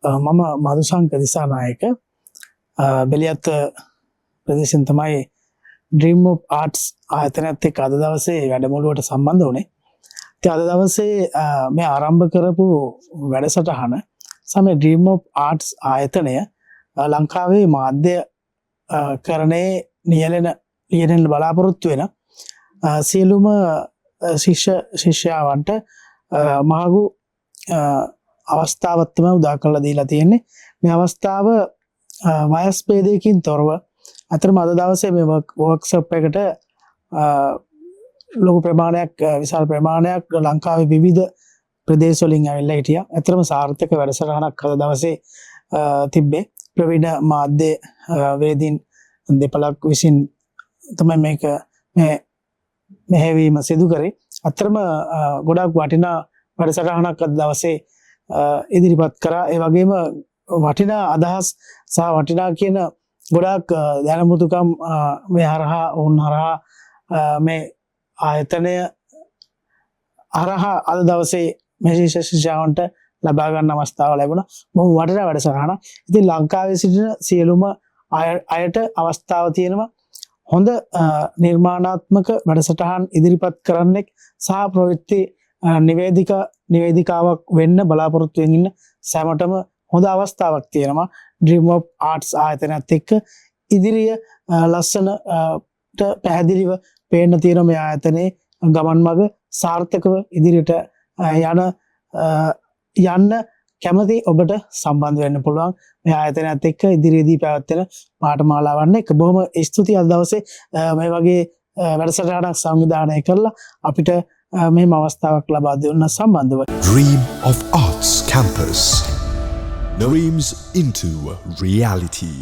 මම මදුශංක දිසානායක බෙලියත් ප්‍රදේශයෙන් තමයි dream of arts ආයතනයත් එක්ක අද දවසේ වැඩමුළුවට සම්බන්ධ වුණේ. ඉතින් අද දවසේ මේ ආරම්භ කරපු වැඩසටහන සමේ ඩ්‍රීම් ඔෆ් ආර්ට්ස් ආයතනය ලංකාවේ මාධ්‍ය කරණයේ නියැලෙන බලාපොරොත්තු වෙන සියලුම ශිෂ්‍යයන්ට මහඟු අවස්ථාවක් තමයි උදා කරලා දීලා තියෙන්නේ. මේ අවස්ථාව වයස් ભેදයකින් තොරව අතරම අද දවසේ මේ වර්ක්ෂොප් එකට ලොකු ප්‍රමාණයක් විශාල ප්‍රමාණයක් ලංකාවේ විවිධ ප්‍රදේශ වලින් ඇවිල්ලා හිටියා. අතරම සාර්ථක වැඩසටහනක් අද දවසේ තිබ්බේ. ප්‍රවීණ මාධ්‍ය වේදීන් දෙපළක් විසින් තමයි මේක මෙහෙවීම සිදු කරේ. අතරම ගොඩක් වටිනා වැඩසටහනක් අද දවසේ ඉදිරිපත් කරා. ඒ වගේම වටිනා අදහස් සහ වටිනා කියන ගොඩක් දැනුමුතුකම් මේ හරහා වුන් හරහා මේ ආයතනය හරහා අද දවසේ මේ ශිෂ්‍යයන්ට ලබා ගන්න අවස්ථාව ලැබුණා. බොහොම වටිනා වැඩසටහනක්. ඉතින් ලංකාවේ සිටින සියලුම අයට අවස්ථාව තියෙනවා හොඳ නිර්මාණාත්මක වැඩසටහන් ඉදිරිපත් කරන්නෙක් සහ ප්‍රවෘත්ති නිවේදිකාවක් වෙන්න බලාපොරොත්තු වෙමින් ඉන්න සෑමටම හොඳ අවස්ථාවක් තියෙනවා. ඩ්‍රීම් ඔෆ් ආර්ට්ස් ආයතනයත් එක්ක ඉදිරිය ලස්සනට පැහැදිලිව පේන්න තියෙන මේ ආයතනයේ ගමන් මඟ සාර්ථකව ඉදිරියට යන්න කැමති ඔබට සම්බන්ධ වෙන්න පුළුවන්. මේ ආයතනයත් එක්ක ඉදිරියේදී පැවැත්වෙන පාඨමාලාවන් එක්ක බොහොම ස්තුතියි අද දවසේ මේ වගේ වැඩසටහනක් සංවිධානය කරලා අපිට මෙහෙම අවස්ථාවක් ලබා දෙන්න සම්බන්ධව. Dream of Arts Campus. Dreams into reality.